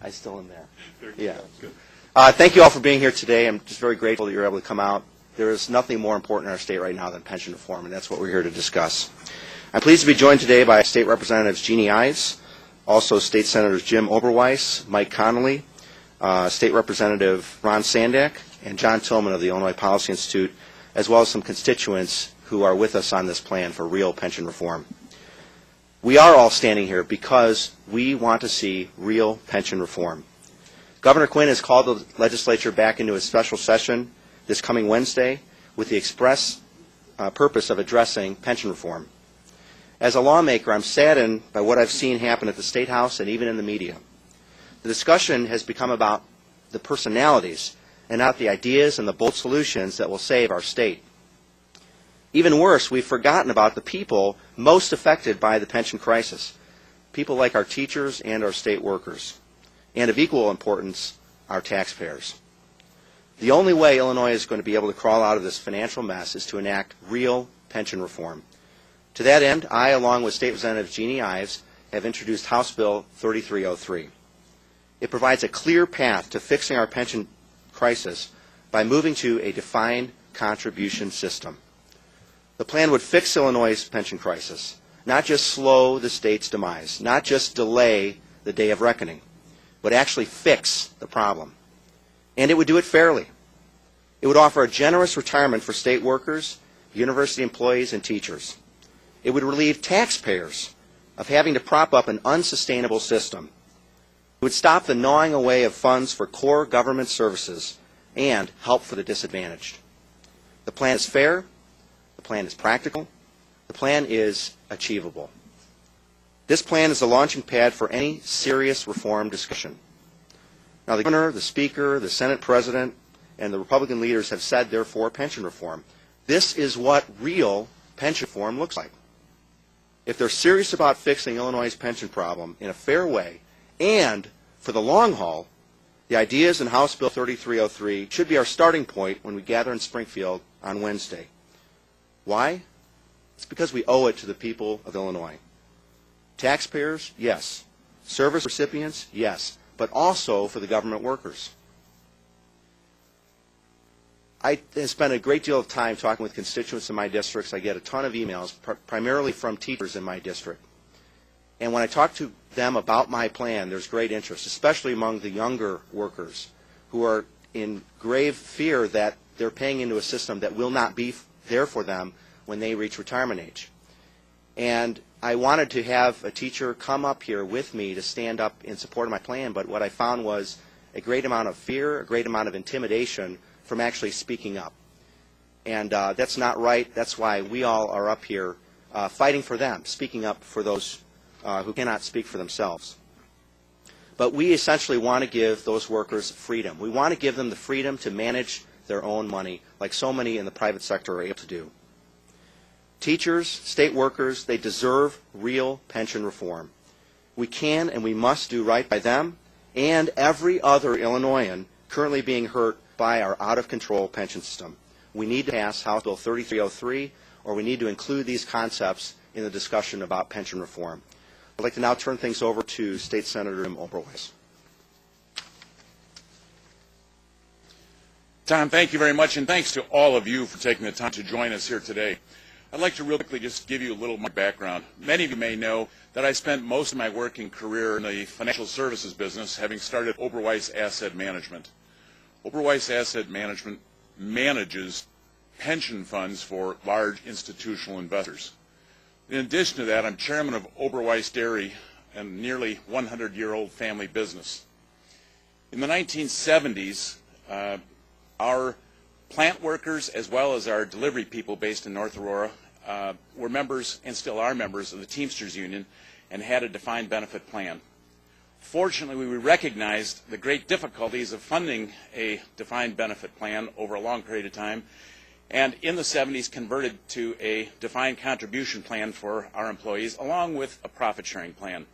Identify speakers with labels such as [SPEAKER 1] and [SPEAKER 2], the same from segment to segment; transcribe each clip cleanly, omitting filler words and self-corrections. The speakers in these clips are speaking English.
[SPEAKER 1] I still am there.
[SPEAKER 2] Yeah.
[SPEAKER 1] Good. Thank you all for being here today. I'm just very grateful that you're able to come out. There is nothing more important in our state right now than pension reform, and that's what we're here to discuss. I'm pleased to be joined today by State Representatives Jeannie Ives, also State Senators Jim Oberweis, Mike Connolly, State Representative Ron Sandak, and John Tillman of the Illinois Policy Institute, as well as some constituents who are with us on this plan for real pension reform. We are all standing here because we want to see real pension reform. Governor Quinn has called the legislature back into a special session this coming Wednesday with the express purpose of addressing pension reform. As a lawmaker, I'm saddened by what I've seen happen at the State House and even in the media. The discussion has become about the personalities and not the ideas and the bold solutions that will save our state. Even worse, we've forgotten about the people most affected by the pension crisis, people like our teachers and our state workers, and of equal importance, our taxpayers. The only way Illinois is going to be able to crawl out of this financial mess is to enact real pension reform. To that end, I, along with State Representative Jeannie Ives, have introduced House Bill 3303. It provides a clear path to fixing our pension crisis by moving to a defined contribution system. The plan would fix Illinois' pension crisis, not just slow the state's demise, not just delay the day of reckoning, but actually fix the problem. And it would do it fairly. It would offer a generous retirement for state workers, university employees, and teachers. It would relieve taxpayers of having to prop up an unsustainable system. It would stop the gnawing away of funds for core government services and help for the disadvantaged. The plan is fair. The plan is practical. The plan is achievable. This plan is the launching pad for any serious reform discussion. Now, the Governor, the Speaker, the Senate President, and the Republican leaders have said they're for pension reform. This is what real pension reform looks like. If they're serious about fixing Illinois' pension problem in a fair way and for the long haul, the ideas in House Bill 3303 should be our starting point when we gather in Springfield on Wednesday. Why? It's because we owe it to the people of Illinois. Taxpayers, yes. Service recipients, yes. But also for the government workers. I have spent a great deal of time talking with constituents in my districts. I get a ton of emails, primarily from teachers in my district. And when I talk to them about my plan, there's great interest, especially among the younger workers who are in grave fear that they're paying into a system that will not be there for them when they reach retirement age. And I wanted to have a teacher come up here with me to stand up in support of my plan, but what I found was a great amount of fear, a great amount of intimidation from actually speaking up. And that's not right. That's why we all are up here fighting for them, speaking up for those who cannot speak for themselves. But we essentially want to give those workers freedom. We want to give them the freedom to manage their own money, like so many in the private sector are able to do. Teachers, state workers, they deserve real pension reform. We can and we must do right by them and every other Illinoisan currently being hurt by our out-of-control pension system. We need to pass House Bill 3303, or we need to include these concepts in the discussion about pension reform. I'd like to now turn things over to State Senator Jim Oberweis.
[SPEAKER 2] Tom, thank you very much, and thanks to all of you for taking the time to join us here today. I'd like to really quickly just give you a little more background. Many of you may know that I spent most of my working career in the financial services business, having started Oberweis Asset Management. Oberweis Asset Management manages pension funds for large institutional investors. In addition to that, I'm chairman of Oberweis Dairy, a nearly 100-year-old family business. In the 1970s, our plant workers as well as our delivery people based in North Aurora were members and still are members of the Teamsters Union and had a defined benefit plan. Fortunately, we recognized the great difficulties of funding a defined benefit plan over a long period of time, and in the 70s converted to a defined contribution plan for our employees along with a profit-sharing plan.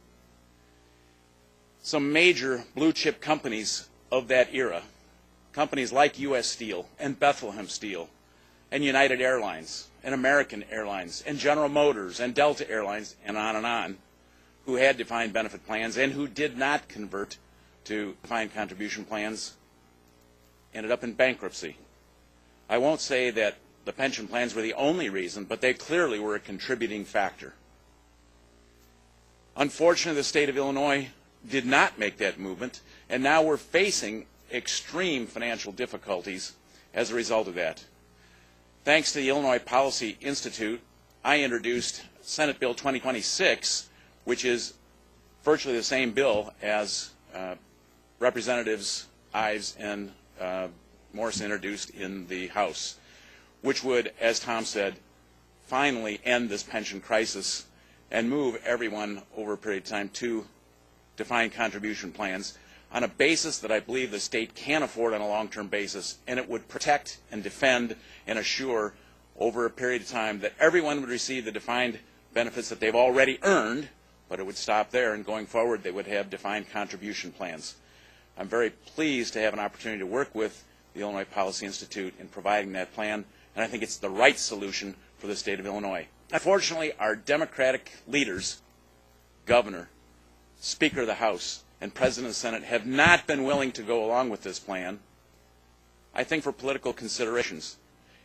[SPEAKER 2] Some major blue-chip companies of that era, companies like U.S. Steel and Bethlehem Steel and United Airlines and American Airlines and General Motors and Delta Airlines and on, who had defined benefit plans and who did not convert to defined contribution plans ended up in bankruptcy. I won't say that the pension plans were the only reason, but they clearly were a contributing factor. Unfortunately, the state of Illinois did not make that movement, and now we're facing extreme financial difficulties as a result of that. Thanks to the Illinois Policy Institute, I introduced Senate Bill 2026, which is virtually the same bill as Representatives Ives and Morrison introduced in the House, which would, as Tom said, finally end this pension crisis and move everyone over a period of time to defined contribution plans on a basis that I believe the state can afford on a long-term basis, and it would protect and defend and assure over a period of time that everyone would receive the defined benefits that they've already earned, but it would stop there, and going forward they would have defined contribution plans. I'm very pleased to have an opportunity to work with the Illinois Policy Institute in providing that plan, and I think it's the right solution for the state of Illinois. Unfortunately, our Democratic leaders, Governor, Speaker of the House, and President of the Senate have not been willing to go along with this plan, I think for political considerations.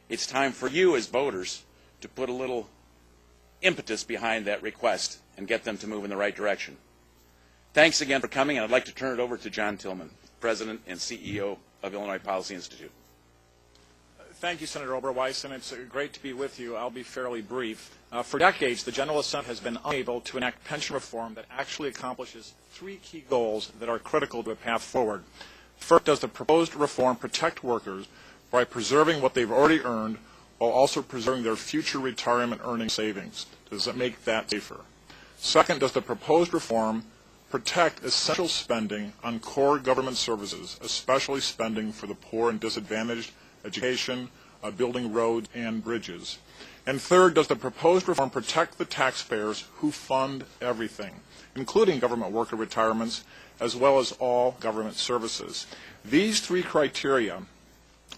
[SPEAKER 2] It's time for you as voters to put a little impetus behind that request and get them to move in the right direction. Thanks again for coming, and I'd like to turn it over to John Tillman, President and CEO of Illinois Policy Institute.
[SPEAKER 3] Thank you, Senator Oberweis, and it's great to be with you. I'll be fairly brief. For decades, the General Assembly has been unable to enact pension reform that actually accomplishes three key goals that are critical to a path forward. First, does the proposed reform protect workers by preserving what they've already earned while also preserving their future retirement earning savings? Does it make that safer? Second, does the proposed reform protect essential spending on core government services, especially spending for the poor and disadvantaged, education, building roads and bridges? And third, does the proposed reform protect the taxpayers who fund everything, including government worker retirements, as well as all government services? These three criteria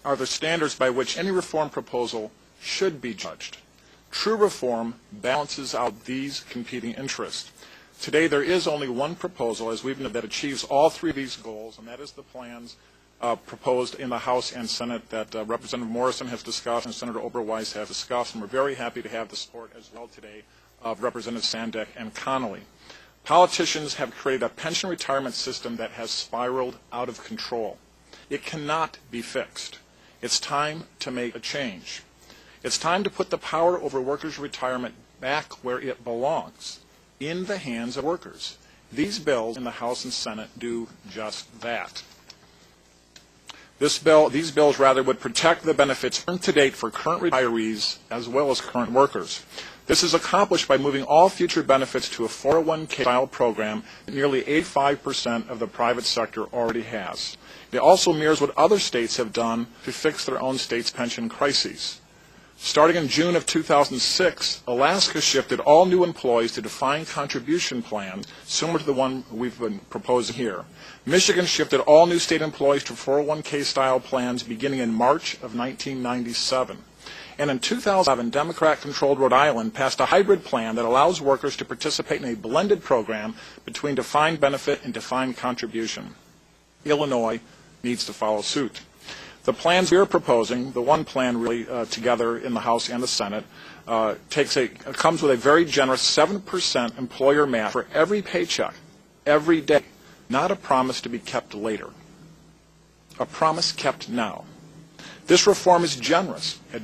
[SPEAKER 3] are the standards by which any reform proposal should be judged. True reform balances out these competing interests. Today, there is only one proposal, as we've known, that achieves all three of these goals, and that is the plans proposed in the House and Senate that Representative Morrison has discussed and Senator Oberweis have discussed, and we're very happy to have the support as well today of Representative Sandek and Connolly. Politicians have created a pension retirement system that has spiraled out of control. It cannot be fixed. It's time to make a change. It's time to put the power over workers' retirement back where it belongs, in the hands of workers. These bills in the House and Senate do just that. These bills would protect the benefits earned to date for current retirees as well as current workers. This is accomplished by moving all future benefits to a 401k-style program that nearly 85% of the private sector already has. It also mirrors what other states have done to fix their own state's pension crises. Starting in June of 2006, Alaska shifted all new employees to defined contribution plans similar to the one we've been proposing here. Michigan shifted all new state employees to 401k-style plans beginning in March of 1997. And in 2007, Democrat-controlled Rhode Island passed a hybrid plan that allows workers to participate in a blended program between defined benefit and defined contribution. Illinois needs to follow suit. The plans we are proposing, the one plan really together in the House and the Senate, comes with a very generous 7% employer match for every paycheck, every day, not a promise to be kept later. A promise kept now. This reform is generous. It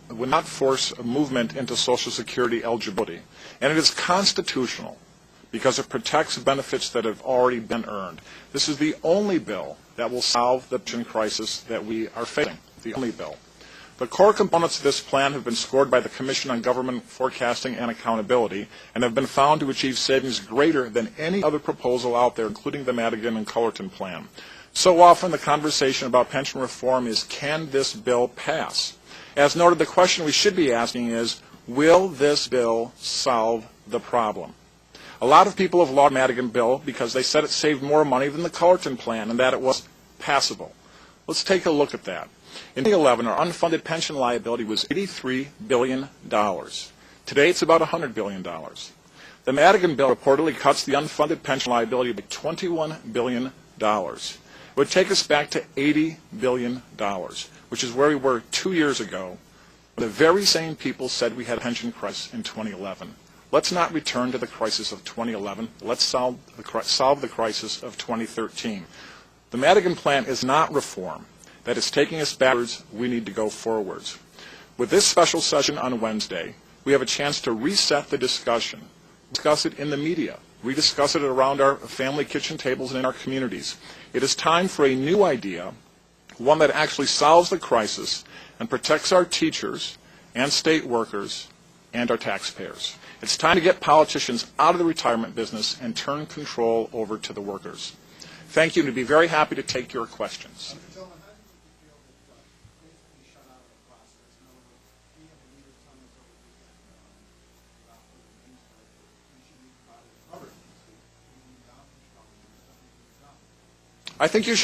[SPEAKER 3] would not force a movement into Social Security eligibility. And it is constitutional because it protects benefits that have already been earned. This is the only bill that will solve the pension crisis that we are facing, the only bill. The core components of this plan have been scored by the Commission on Government Forecasting and Accountability and have been found to achieve savings greater than any other proposal out there, including the Madigan and Cullerton plan. So often the conversation about pension reform is, can this bill pass? As noted, the question we should be asking is, will this bill solve the problem? A lot of people have lauded the Madigan bill because they said it saved more money than the Cullerton plan and that it was passable. Let's take a look at that. In 2011, our unfunded pension liability was $83 billion. Today, it's about $100 billion. The Madigan bill reportedly cuts the unfunded pension liability by $21 billion. It would take us back to $80 billion, which is where we were 2 years ago. The very same people said we had a pension crisis in 2011. Let's not return to the crisis of 2011. Let's solve the crisis of 2013. The Madigan plan is not reform. That is taking us backwards. We need to go forwards. With this special session on Wednesday, we have a chance to reset the discussion, discuss it in the media, rediscuss it around our family kitchen tables and in our communities. It is time for a new idea, one that actually solves the crisis and protects our teachers and state workers and our taxpayers. It's time to get politicians out of the retirement business and turn control over to the workers. Thank you, and I'd be very happy to take your questions. I think you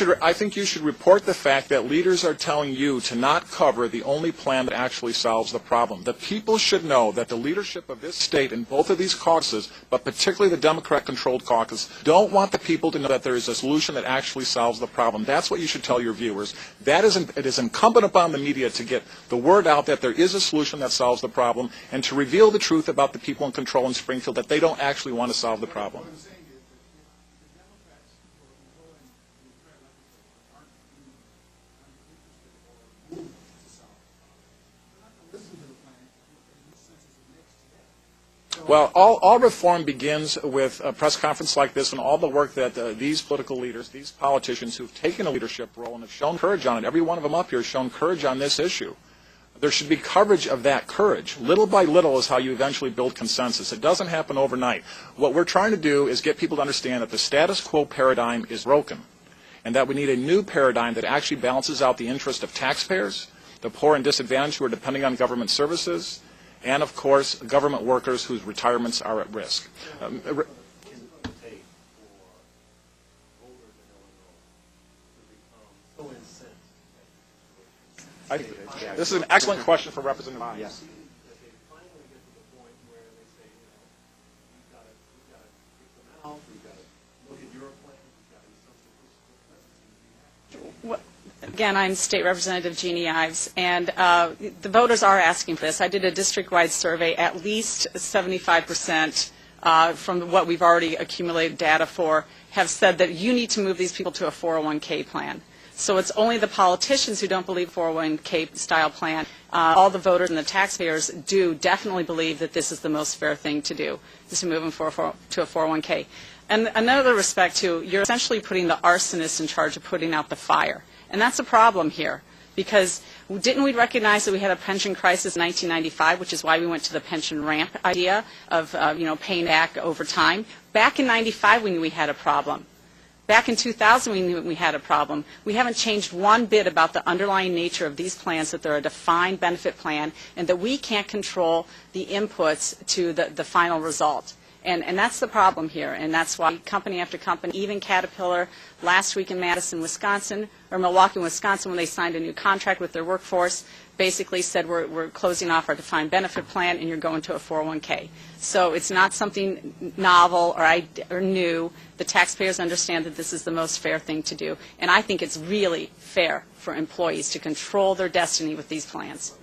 [SPEAKER 3] should report the fact that leaders are telling you to not cover the only plan that actually solves the problem. The people should know that the leadership of this state in both of these caucuses, but particularly the Democrat-controlled caucus, don't want the people to know that there is a solution that actually solves the problem. That's what you should tell your viewers. It is incumbent upon the media to get the word out that there is a solution that solves the problem and to reveal the truth about the people in control in Springfield, that they don't actually want to solve the problem. Well, all reform begins with a press conference like this and all the work that these political leaders, these politicians who've taken a leadership role and have shown courage on it, every one of them up here has shown courage on this issue. There should be coverage of that courage. Little by little is how you eventually build consensus. It doesn't happen overnight. What we're trying to do is get people to understand that the status quo paradigm is broken and that we need a new paradigm that actually balances out the interest of taxpayers, the poor and disadvantaged who are depending on government services, and, of course, government workers whose retirements are at risk. This is an excellent question for Representative Hines.
[SPEAKER 1] Yes.
[SPEAKER 4] Again, I'm State Representative Jeannie Ives, and the voters are asking for this. I did a district-wide survey. At least 75% from what we've already accumulated data for have said that you need to move these people to a 401k plan. So it's only the politicians who don't believe 401k style plan. All the voters and the taxpayers do definitely believe that this is the most fair thing to do, is to move them to a 401k. And another respect, too, you're essentially putting the arsonist in charge of putting out the fire. And that's a problem here, because didn't we recognize that we had a pension crisis in 1995, which is why we went to the pension ramp idea of paying back over time? Back in 95, we knew we had a problem. Back in 2000, we knew we had a problem. We haven't changed one bit about the underlying nature of these plans, that they're a defined benefit plan, and that we can't control the inputs to the final result. And that's the problem here, and that's why company after company, even Caterpillar last week in Madison, Wisconsin, or Milwaukee, Wisconsin, when they signed a new contract with their workforce, basically said we're closing off our defined benefit plan and you're going to a 401k. So it's not something novel or new. The taxpayers understand that this is the most fair thing to do, and I think it's really fair for employees to control their destiny with these plans.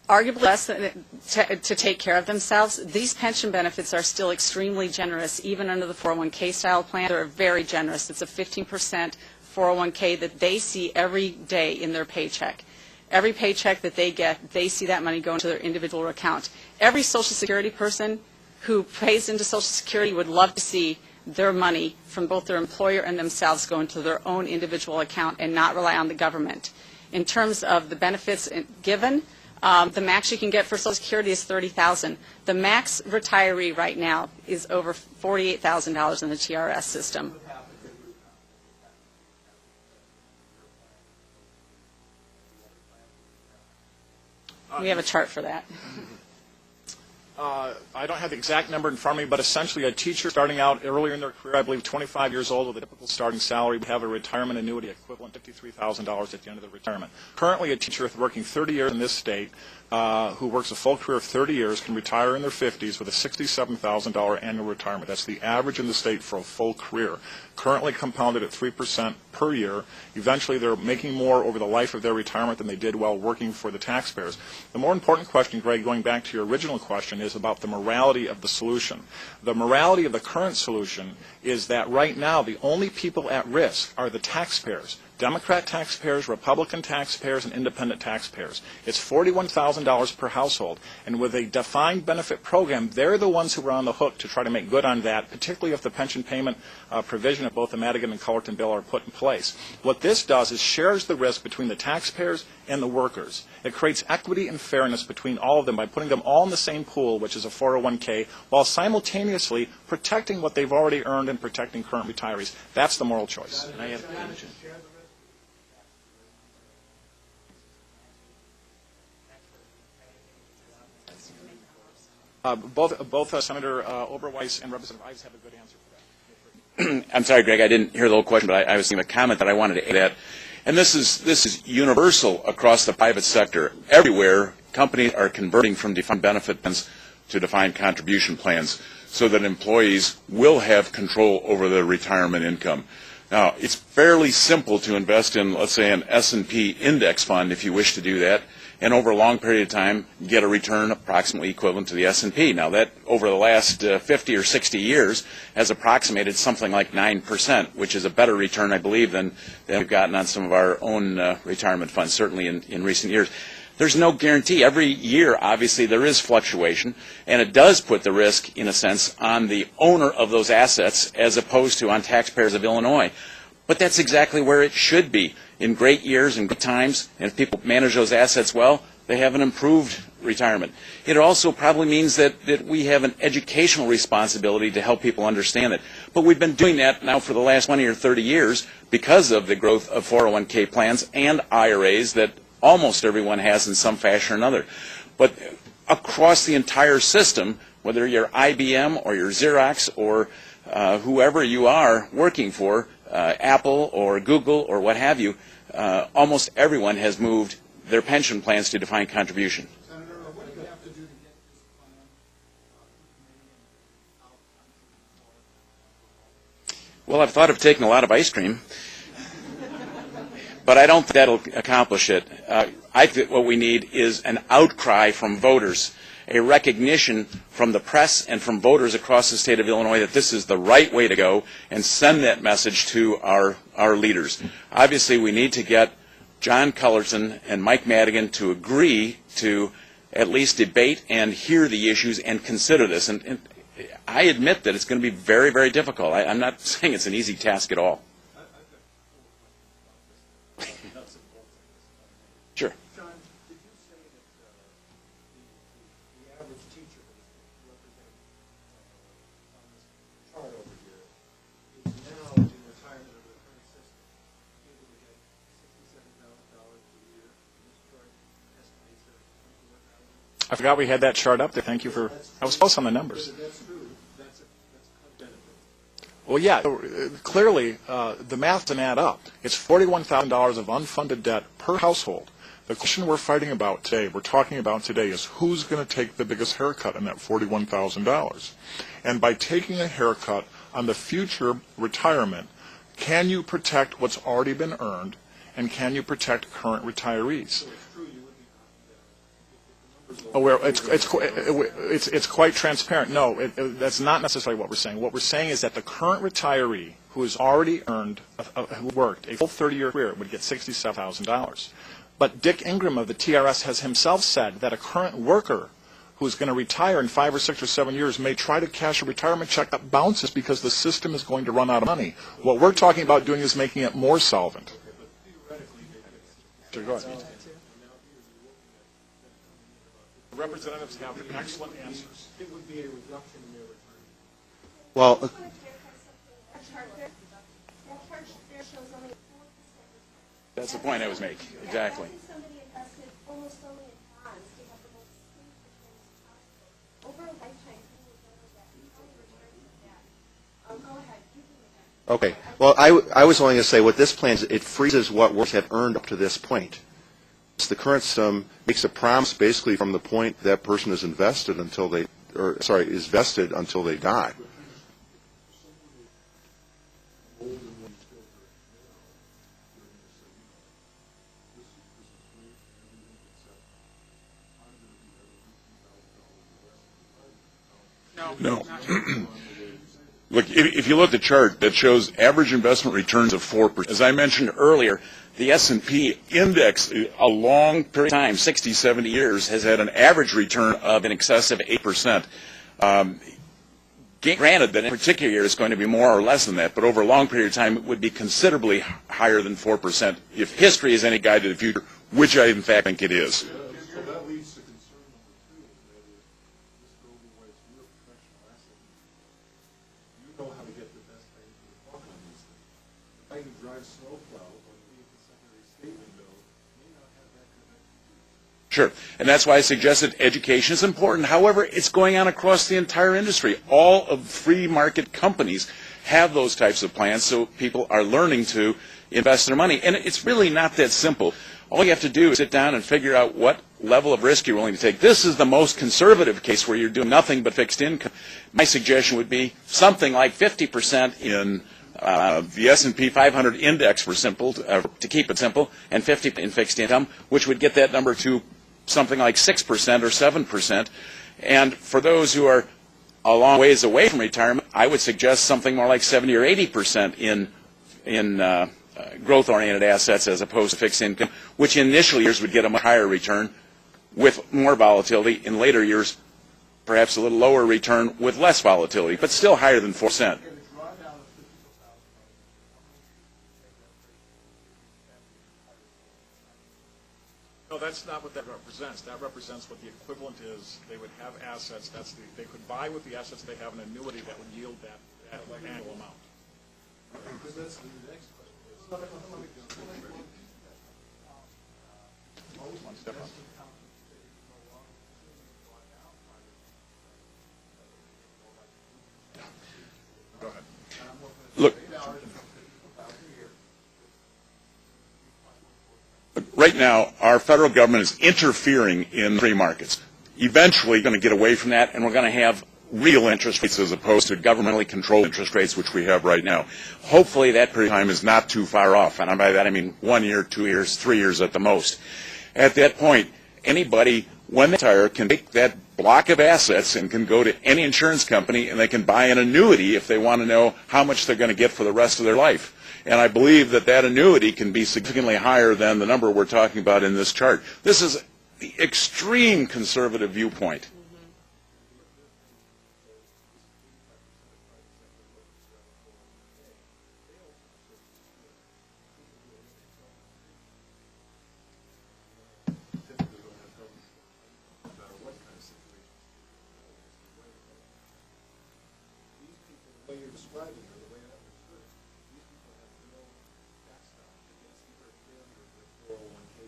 [SPEAKER 4] Arguably less to take care of themselves. These pension benefits are still extremely generous, even under the 401k style plan. They're very generous. It's a 15% 401k that they see every day in their paycheck. Every paycheck that they get, they see that money go into their individual account. Every Social Security person who pays into Social Security would love to see their money from both their employer and themselves go into their own individual account and not rely on the government. In terms of the benefits given, the max you can get for Social Security is $30,000. The max retiree right now is over $48,000 in the TRS system. We have a chart for that.
[SPEAKER 3] I don't have the exact number in front of me, but essentially a teacher starting out earlier in their career, I believe 25 years old with a typical starting salary, would have a retirement annuity equivalent to $53,000 at the end of their retirement. Currently, a teacher working 30 years in this state who works a full career of 30 years can retire in their 50s with a $67,000 annual retirement. That's the average in the state for a full career. Currently compounded at 3% per year. Eventually, they're making more over the life of their retirement than they did while working for the taxpayers. The more important question, Greg, going back to your original question, is about the morality of the solution. The morality of the current solution is that right now the only people at risk are the taxpayers. Democrat taxpayers, Republican taxpayers, and independent taxpayers. It's $41,000 per household. And with a defined benefit program, they're the ones who are on the hook to try to make good on that, particularly if the pension payment provision of both the Madigan and Cullerton bill are put in place. What this does is shares the risk between the taxpayers and the workers. It creates equity and fairness between all of them by putting them all in the same pool, which is a 401k, while simultaneously protecting what they've already earned and protecting current retirees. That's the moral choice. And I have both Senator Oberweis and Representative Ives have a good answer for that.
[SPEAKER 2] I'm sorry, Greg, I didn't hear the whole question, but I was thinking of a comment that I wanted to add at. And this is universal across the private sector. Everywhere, companies are converting from defined benefit plans to defined contribution plans so that employees will have control over their retirement income. Now, it's fairly simple to invest in, let's say, an S&P index fund if you wish to do that, and over a long period of time get a return approximately equivalent to the S&P. Now, that over the last 50 or 60 years has approximated something like 9%, which is a better return, I believe, than we've gotten on some of our own retirement funds, certainly in recent years. There's no guarantee. Every year, obviously, there is fluctuation, and it does put the risk, in a sense, on the owner of those assets as opposed to on taxpayers of Illinois. But that's exactly where it should be. In great years and good times, and if people manage those assets well, they have an improved retirement. It also probably means that we have an educational responsibility to help people understand it. But we've been doing that now for the last 20 or 30 years because of the growth of 401k plans and IRAs that almost everyone has in some fashion or another. But across the entire system, whether you're IBM or you're Xerox or whoever you are working for, Apple or Google or what have you, almost everyone has moved their pension plans to defined contribution.
[SPEAKER 5] Senator, what do you have to do to get this plan?
[SPEAKER 2] Well, I've thought of taking a lot of ice cream, but I don't think that'll accomplish it. I think what we need is an outcry from voters, a recognition from the press and from voters across the state of Illinois that this is the right way to go, and send that message to our leaders. Obviously, we need to get John Cullerton and Mike Madigan to agree to at least debate and hear the issues and consider this. And I admit that it's going to be very, very difficult. I'm not saying it's an easy task at all. Sure.
[SPEAKER 5] John, did you say that the average teacher represented on this chart over here is now in retirement under the current system able to get $67,000 a year? And this chart estimates that it's $21,000.
[SPEAKER 3] I forgot we had that chart up there. Thank you for, I was close on the numbers.
[SPEAKER 5] That's true. That's a benefit.
[SPEAKER 3] Well, yeah, clearly the math doesn't add up. It's $41,000 of unfunded debt per household. The question we're fighting about today, we're talking about today, is who's going to take the biggest haircut on that $41,000. And by taking a haircut on the future retirement, can you protect what's already been earned, and can you protect current retirees? It's quite transparent. No, that's not necessarily what we're saying. What we're saying is that the current retiree who has already earned, who worked a full 30-year career would get $67,000. But Dick Ingram of the TRS has himself said that a current worker who's going to retire in 5 or 6 or 7 years may try to cash a retirement check that bounces because the system is going to run out of money. What we're talking about doing is making it more solvent. Sure, go ahead. Representatives have excellent answers.
[SPEAKER 5] It would be a reduction in their retirement.
[SPEAKER 1] Well,
[SPEAKER 2] That's the point I was making. Exactly.
[SPEAKER 6] Somebody invested almost only in bonds to have the most safe returns possible. Over a
[SPEAKER 1] Okay. Well, I was only going to say what this plan is, it freezes what workers have earned up to this point. The current system makes a promise basically from the point that person is invested until they, is vested until they die.
[SPEAKER 2] No. Look, if you look at the chart that shows average investment returns of 4%, as I mentioned earlier, the S&P index, a long period of time, 60, 70 years, has had an average return of in excess of 8%. Granted that in a particular year it's going to be more or less than that, but over a long period of time it would be considerably higher than 4% if history is any guide to the future, which I in fact think it is.
[SPEAKER 5] So that leads to concern number two, and that is this building where it's real professional asset. You know how to get the best bang for the buck on these things. The guy who drives snowplow or the secondary state window may not have that connection.
[SPEAKER 2] Sure, and that's why I suggested education is important. However, it's going on across the entire industry. All of free market companies have those types of plans, so people are learning to invest their money. And it's really not that simple. All you have to do is sit down and figure out what level of risk you're willing to take. This is the most conservative case where you're doing nothing but fixed income. My suggestion would be something like 50% in the S&P 500 index for simple, to keep it simple, and 50% in fixed income, which would get that number to something like 6% or 7%. And for those who are a long ways away from retirement, I would suggest something more like 70 or 80% in growth-oriented assets as opposed to fixed income, which in initial years would get a much higher return with more volatility. In later years, perhaps a little lower return with less volatility, but still higher than 4%.
[SPEAKER 3] No, that's not what that represents. That represents what the equivalent is. They would have assets. They could buy with the assets they have an annuity that would yield that annual amount.
[SPEAKER 5] Because that's the next question.
[SPEAKER 3] One step up. Go ahead.
[SPEAKER 2] Look, right now, our federal government is interfering in free markets. Eventually, going to get away from that, and we're going to have real interest rates as opposed to governmentally controlled interest rates, which we have right now. Hopefully, that period of time is not too far off, and by that I mean 1 year, 2 years, 3 years at the most. At that point, anybody, when they retire, can take that block of assets and can go to any insurance company, and they can buy an annuity if they want to know how much they're going to get for the rest of their life. And I believe that that annuity can be significantly higher than the number we're talking about in this chart. This is the extreme conservative viewpoint.
[SPEAKER 5] The way you're describing or the way I understood it, these people have no backstop against either failure of their 401k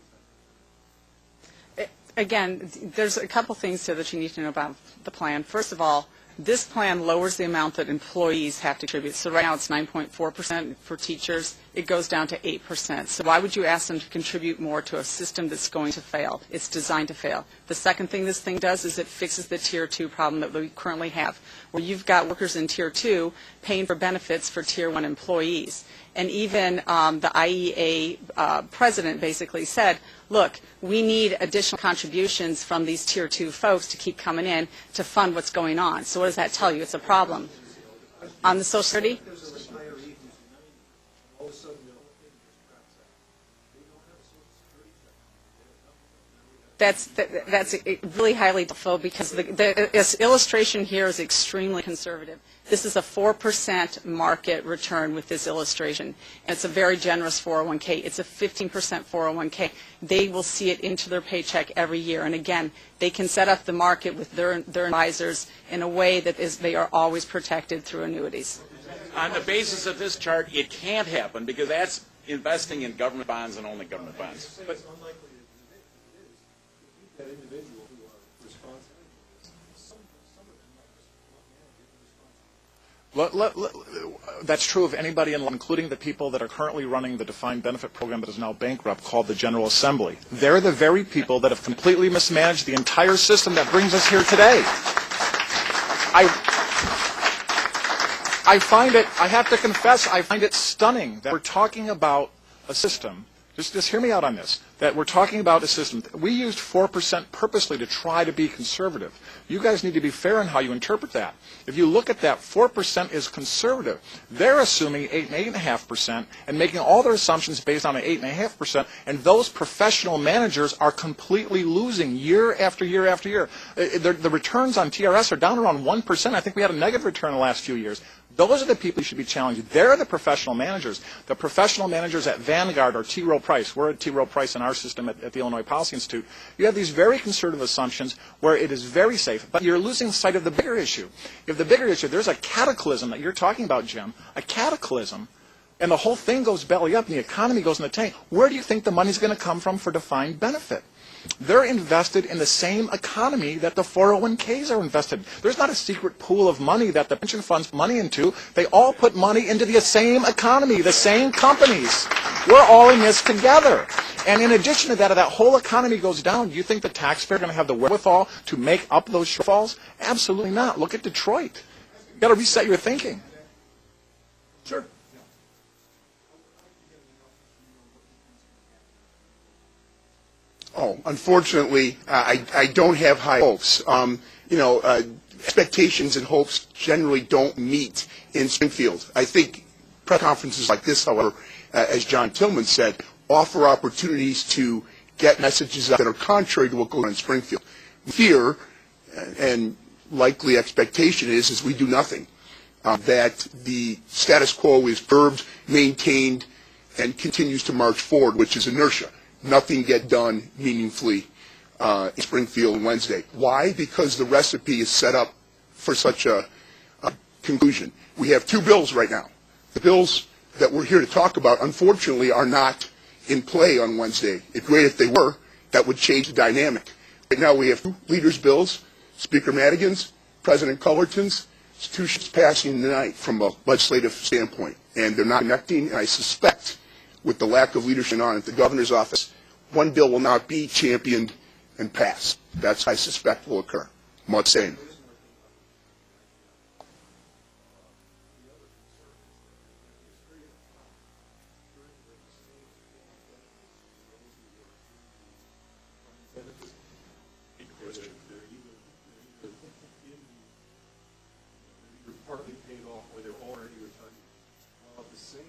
[SPEAKER 5] type.
[SPEAKER 4] Again, there's a couple things here that you need to know about the plan. First of all, this plan lowers the amount that employees have to contribute. So right now it's 9.4% for teachers. It goes down to 8%. So why would you ask them to contribute more to a system that's going to fail? It's designed to fail. The second thing this thing does is it fixes the Tier 2 problem that we currently have, where you've got workers in Tier 2 paying for benefits for Tier 1 employees. And even the IEA president basically said, look, we need additional contributions from these Tier 2 folks to keep coming in to fund what's going on. So what does that tell you? It's a problem. On the Social Security?
[SPEAKER 5] There's a retiree who's 90, all of a sudden their whole thing just craps out. They don't have a Social Security check.
[SPEAKER 4] That's really highly doubtful because this illustration here is extremely conservative. This is a 4% market return with this illustration. And it's a very generous 401k. It's a 15% 401k. They will see it into their paycheck every year. And again, they can set up the market with their advisors in a way that they are always protected through annuities.
[SPEAKER 2] On the basis of this chart, it can't happen because that's investing in government bonds and only government bonds.
[SPEAKER 5] But it's unlikely that it is. That individual who are responsible for this, some of them might just not manage it responsible.
[SPEAKER 3] That's true of anybody, including the people that are currently running the defined benefit program that is now bankrupt, called the General Assembly. They're the very people that have completely mismanaged the entire system that brings us here today. I find it, I have to confess, I find it stunning that we're talking about a system. Just hear me out on this, that we're talking about a system. We used 4% purposely to try to be conservative. You guys need to be fair in how you interpret that. If you look at that, 4% is conservative. They're assuming 8 and 8.5% and making all their assumptions based on an 8.5%, and those professional managers are completely losing year after year after year. The returns on TRS are down around 1%. I think we had a negative return in the last few years. Those are the people who should be challenged. They're the professional managers. The professional managers at Vanguard or T. Rowe Price. We're at T. Rowe Price in our system at the Illinois Policy Institute. You have these very conservative assumptions where it is very safe, but you're losing sight of the bigger issue. If the bigger issue, there's a cataclysm that you're talking about, Jim, a cataclysm, and the whole thing goes belly up and the economy goes in the tank. Where do you think the money's going to come from for defined benefit? They're invested in the same economy that the 401ks are invested in. There's not a secret pool of money that the pension funds put money into. They all put money into the same economy, the same companies. We're all in this together. And in addition to that, if that whole economy goes down, do you think the taxpayer is going to have the wherewithal to make up those shortfalls? Absolutely not. Look at Detroit. You've got to reset your thinking. Sure.
[SPEAKER 6] Oh, unfortunately, I don't have high hopes. Expectations and hopes generally don't meet in Springfield. I think press conferences like this, however, as John Tillman said, offer opportunities to get messages out that are contrary to what goes on in Springfield. Fear and likely expectation is we do nothing, that the status quo is curbed, maintained, and continues to march forward, which is inertia. Nothing get done meaningfully in Springfield on Wednesday. Why? Because the recipe is set up for such a conclusion. We have two bills right now. The bills that we're here to talk about, unfortunately, are not in play on Wednesday. It's great if they were. That would change the dynamic. Right now we have two leaders' bills, Speaker Madigan's, President Cullerton's. It's two ships passing tonight from a legislative standpoint, and they're not connecting, and I suspect with the lack of leadership on at the governor's office, one bill will not be championed and passed. That's, I suspect, will occur. I'm not saying.
[SPEAKER 5] Partly paid off, or they're already retired. While at the same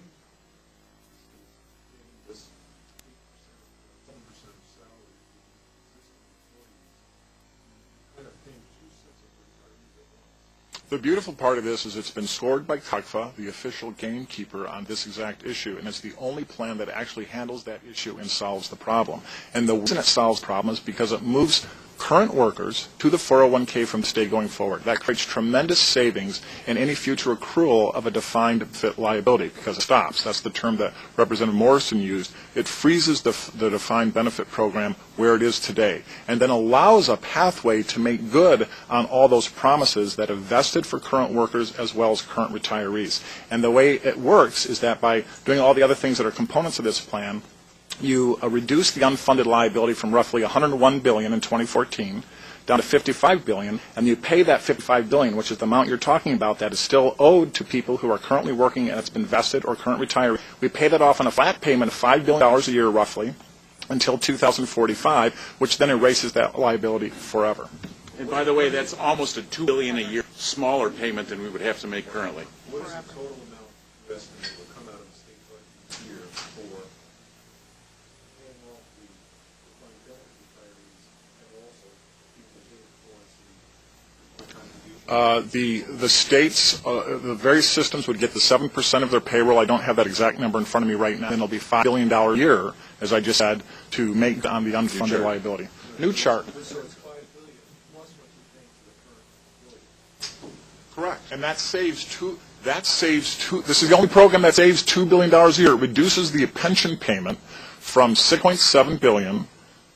[SPEAKER 5] this 8%, 7% of salary to existing employees, kind of paying two sets of retirees at once.
[SPEAKER 3] The beautiful part of this is it's been scored by CAGFA, the official gamekeeper on this exact issue, and it's the only plan that actually handles that issue and solves the problem. And the reason it solves the problem is because it moves current workers to the 401k from the state going forward. That creates tremendous savings in any future accrual of a defined benefit liability because it stops. That's the term that Representative Morrison used. It freezes the defined benefit program where it is today and then allows a pathway to make good on all those promises that have vested for current workers as well as current retirees. And the way it works is that by doing all the other things that are components of this plan, you reduce the unfunded liability from roughly $101 billion in 2014 down to $55 billion, and you pay that $55 billion, which is the amount you're talking about that is still owed to people who are currently working and it's been vested or current retiree. We pay that off on a flat payment of $5 billion a year roughly until 2045, which then erases that liability forever.
[SPEAKER 2] And by the way, that's almost a $2 billion a year smaller payment than we would have to make currently.
[SPEAKER 5] What is the total amount invested that will come out of the state budget each year for paying off the defined benefit retirees and also people paying for
[SPEAKER 3] The states, the various systems would get the 7% of their payroll. I don't have that exact number in front of me right now. Then it'll be $5 billion a year, as I just said, to make on the unfunded liability. New chart.
[SPEAKER 5] So it's $5 billion plus what you pay to the current employees.
[SPEAKER 3] Correct. And that saves two. This is the only program that saves $2 billion a year. It reduces the pension payment from $6.7 billion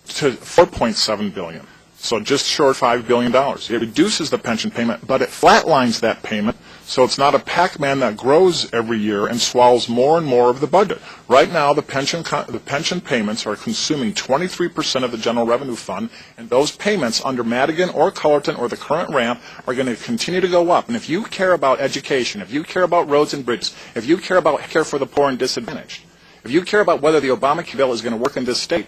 [SPEAKER 3] to $4.7 billion. So just short $5 billion. It reduces the pension payment, but it flatlines that payment
[SPEAKER 7] So it's not a Pac-Man that grows every year and swallows more and more of the budget. Right now, the pension payments are consuming 23% of the general revenue fund, and those payments under Madigan or Cullerton or the current ramp are going to continue to go up. And if you care about education, if you care about roads and bridges, if you care about care for the poor and disadvantaged, if you care about whether the Obamacare bill is going to work in this state,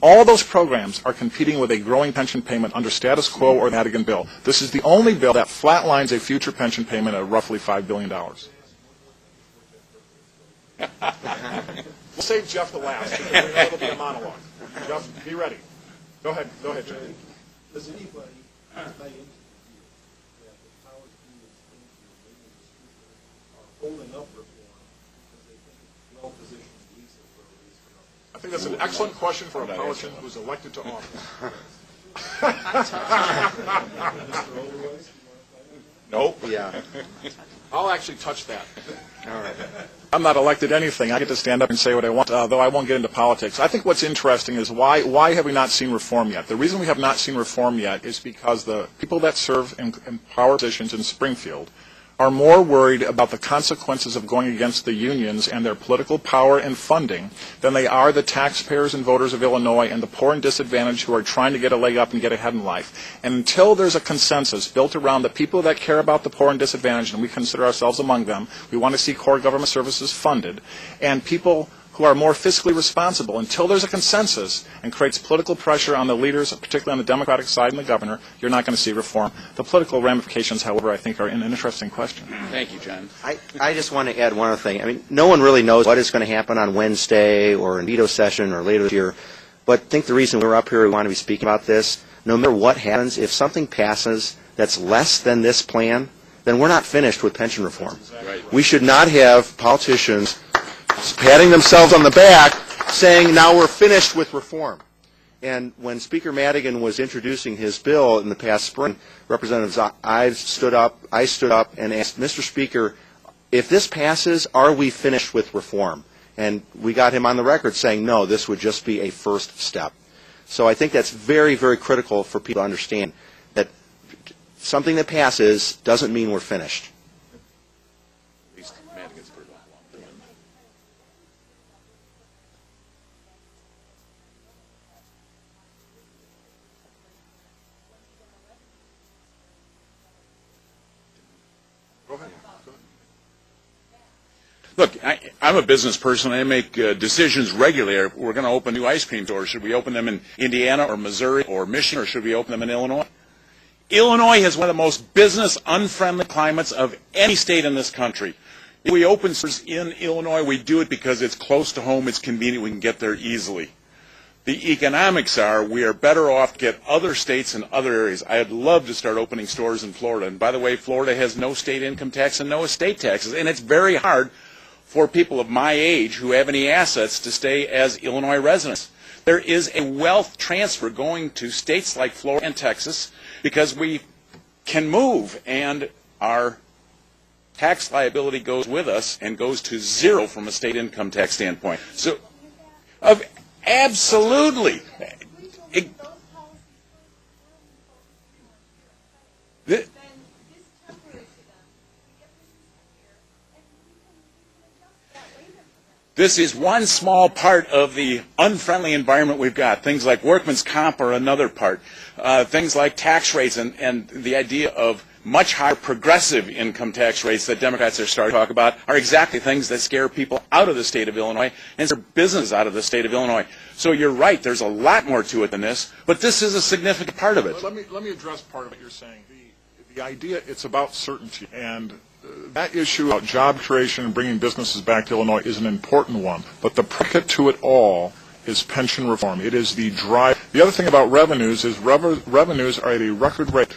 [SPEAKER 7] all those programs are competing with a growing pension payment under status quo or the Madigan bill. This is the only bill that flatlines a future pension payment at roughly $5 billion. We'll save Jeff the last. It'll be a monologue. Jeff, be ready. Go ahead, Jeff.
[SPEAKER 5] Does anybody buy into the view that the powers be in Springfield are holding up reform because they think it's well positioned to use it for a reason?
[SPEAKER 7] I think that's an excellent question for a politician who's elected to office. Nope.
[SPEAKER 1] Yeah.
[SPEAKER 7] I'll actually touch that.
[SPEAKER 1] All right.
[SPEAKER 7] I'm not elected anything. I get to stand up and say what I want, though I won't get into politics. I think what's interesting is why have we not seen reform yet? The reason we have not seen reform yet is because the people that serve in power positions in Springfield are more worried about the consequences of going against the unions and their political power and funding than they are the taxpayers and voters of Illinois and the poor and disadvantaged who are trying to get a leg up and get ahead in life. And until there's a consensus built around the people that care about the poor and disadvantaged, and we consider ourselves among them, we want to see core government services funded, and people who are more fiscally responsible, until there's a consensus and creates political pressure on the leaders, particularly on the Democratic side and the governor, you're not going to see reform. The political ramifications, however, I think are an interesting question.
[SPEAKER 2] Thank you, John.
[SPEAKER 1] I just want to add one other thing. I mean, no one really knows what is going to happen on Wednesday or in veto session or later this year, but I think the reason we're up here, we want to be speaking about this, no matter what happens, if something passes that's less than this plan, then we're not finished with pension reform.
[SPEAKER 2] Right.
[SPEAKER 1] We should not have politicians patting themselves on the back, saying, now we're finished with reform. And when Speaker Madigan was introducing his bill in the past spring, Representatives I stood up and asked, Mr. Speaker, if this passes, are we finished with reform? And we got him on the record saying, no, this would just be a first step. So I think that's very, very critical for people to understand that something that passes doesn't mean we're finished.
[SPEAKER 2] At least Madigan's pretty long.
[SPEAKER 7] Go ahead.
[SPEAKER 2] Look, I'm a business person. I make decisions regularly. We're going to open new ice cream stores. Should we open them in Indiana or Missouri or Michigan, or should we open them in Illinois? Illinois has one of the most business-unfriendly climates of any state in this country. If we open stores in Illinois, we do it because it's close to home, it's convenient, we can get there easily. The economics are we are better off to get other states and other areas. I'd love to start opening stores in Florida. And by the way, Florida has no state income tax and no estate taxes. And it's very hard for people of my age who have any assets to stay as Illinois residents. There is a wealth transfer going to states like Florida and Texas because we can move, and our tax liability goes with us and goes to zero from a state income tax standpoint. So, absolutely. This is one small part of the unfriendly environment we've got. Things like workman's comp are another part. Things like tax rates and the idea of much higher progressive income tax rates that Democrats are starting to talk about are exactly things that scare people out of the state of Illinois and scare business out of the state of Illinois. So you're right, there's a lot more to it than this, but this is a significant part of it.
[SPEAKER 7] Let me address part of what you're saying. The idea, it's about certainty, and that issue about job creation and bringing businesses back to Illinois is an important one, but the predicate to it all is pension reform. It is the drive. The other thing about revenues is revenues are at a record rate.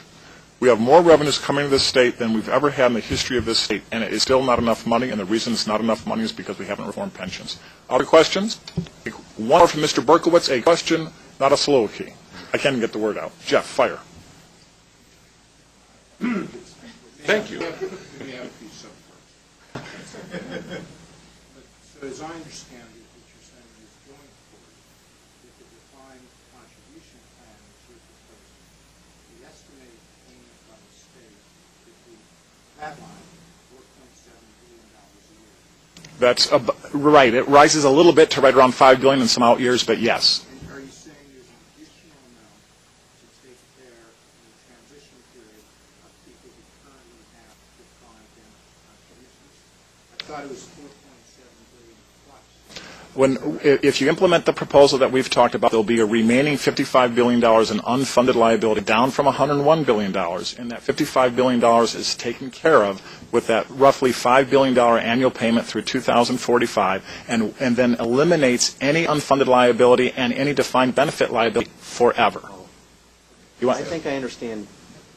[SPEAKER 7] We have more revenues coming to this state than we've ever had in the history of this state, and it is still not enough money, and the reason it's not enough money is because we haven't reformed pensions. Other questions? One more from Mr. Berkowitz, a question, not a soliloquy. I can't even get the word out. Jeff, fire.
[SPEAKER 2] Thank you.
[SPEAKER 5] Let me add a piece up first. So as I understand it, what you're saying is going forward, with the defined contribution plan that you're proposing, the estimated payment by the state could be that line, $4.7 billion a year.
[SPEAKER 7] That's right. It rises a little bit to right around $5 billion in some out years, but yes.
[SPEAKER 5] And are you saying there's an additional amount to take care in the transition period of people who currently have defined benefit contributions? I thought it was $4.7 billion plus.
[SPEAKER 7] If you implement the proposal that we've talked about, there'll be a remaining $55 billion in unfunded liability, down from $101 billion. And that $55 billion is taken care of with that roughly $5 billion annual payment through 2045, and then eliminates any unfunded liability and any defined benefit liability forever.
[SPEAKER 1] I think I understand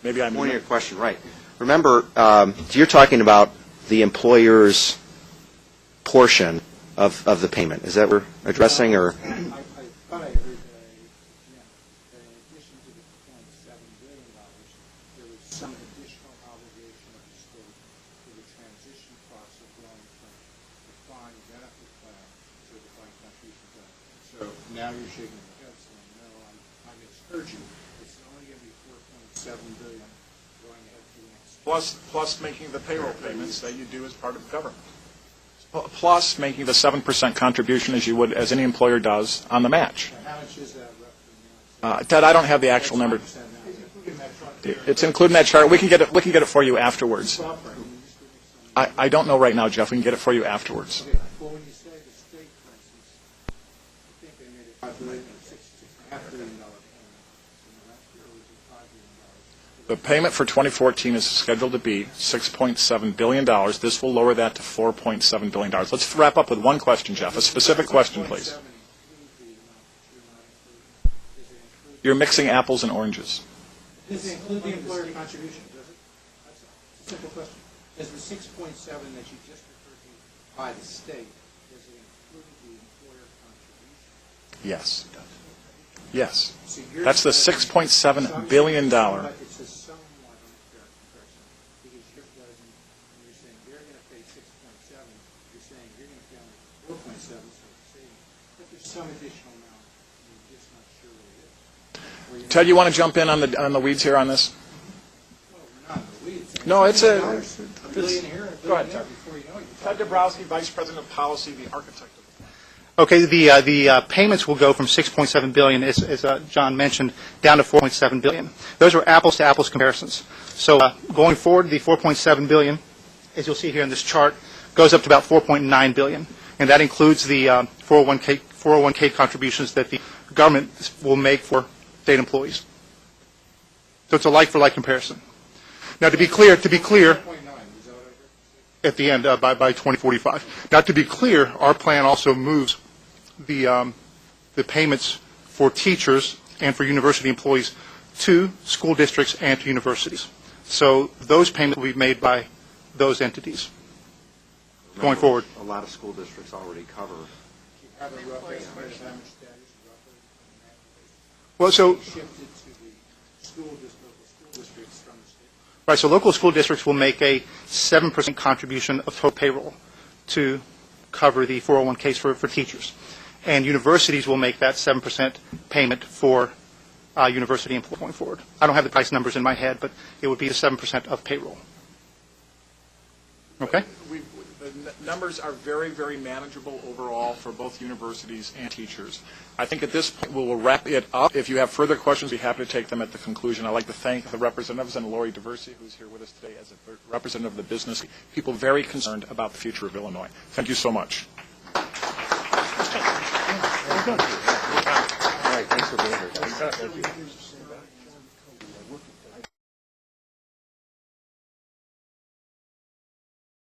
[SPEAKER 7] Maybe I'm
[SPEAKER 1] one of your question right. Remember, you're talking about the employer's portion of the payment. Is that what we're addressing, or?
[SPEAKER 5] I thought I heard that in addition to the $4.7 billion, there was some additional obligation of the state for the transition costs of going from defined benefit plan to a defined contribution plan. So now you're shaking your head saying, no, I misheard you. It's only going to be $4.7 billion going ahead to the next.
[SPEAKER 7] plus making the payroll payments that you do as part of government. Plus making the 7% contribution as you would, as any employer does, on the match.
[SPEAKER 5] How much is that roughly?
[SPEAKER 7] Ted, I don't have the actual number. It's included in that chart. We can get it for you afterwards. I don't know right now, Jeff. We can get it for you afterwards.
[SPEAKER 5] Well, when you say the state, for instance, I think they made it $5 billion or $6.5 billion payment. So last year it was $5 billion.
[SPEAKER 7] The payment for 2014 is scheduled to be $6.7 billion. This will lower that to $4.7 billion. Let's wrap up with one question, Jeff. A specific question, please. You're mixing apples and oranges.
[SPEAKER 5] Does it include the employer contribution, does it? That's a simple question. Does the 6.7 that you just referred to by the state, does it include the employer contribution?
[SPEAKER 7] Yes. Yes.
[SPEAKER 5] So you're
[SPEAKER 7] That's the
[SPEAKER 5] saying
[SPEAKER 7] $6.7 billion.
[SPEAKER 5] It's a somewhat unfair comparison, because you're saying they're going to pay 6.7, you're saying you're going to pay only 4.7, so it's saving. But there's some additional amount, and you're just not sure what it is.
[SPEAKER 7] Ted, you want to jump in on the weeds here on this?
[SPEAKER 5] Well, we're not in the weeds.
[SPEAKER 7] No, it's a.
[SPEAKER 5] $1 billion here, $1
[SPEAKER 7] Go ahead,
[SPEAKER 5] billion there,
[SPEAKER 7] Ted.
[SPEAKER 5] before you know it.
[SPEAKER 7] Ted Dabrowski, Vice President of Policy, the architect of the plan.
[SPEAKER 8] Okay, the payments will go from $6.7 billion, as John mentioned, down to $4.7 billion. Those are apples-to-apples comparisons. So going forward, the $4.7 billion, as you'll see here in this chart, goes up to about $4.9 billion, and that includes the 401k contributions that the government will make for state employees. So it's a like-for-like comparison. Now, to be clear,
[SPEAKER 5] 4.9, is that what I heard?
[SPEAKER 8] at the end by 2045. Now, to be clear, our plan also moves the payments for teachers and for university employees to school districts and to universities. So those payments will be made by those entities going forward.
[SPEAKER 1] A lot of school districts already cover.
[SPEAKER 5] Do you have a rough estimate of how much that is roughly on an annual basis?
[SPEAKER 8] Well, so
[SPEAKER 5] Shifted to the local school districts from the state.
[SPEAKER 8] right, so local school districts will make a 7% contribution of total payroll to cover the 401ks for teachers. And universities will make that 7% payment for university employees going forward. I don't have the price numbers in my head, but it would be the 7% of payroll. Okay?
[SPEAKER 7] The numbers are very, very manageable overall for both universities and teachers. I think at this point we'll wrap it up. If you have further questions, we'll be happy to take them at the conclusion. I'd like to thank the representatives and Lori Diversi, who's here with us today as a representative of the business, people very concerned about the future of Illinois. Thank you so much.
[SPEAKER 1] All right, thanks for being here.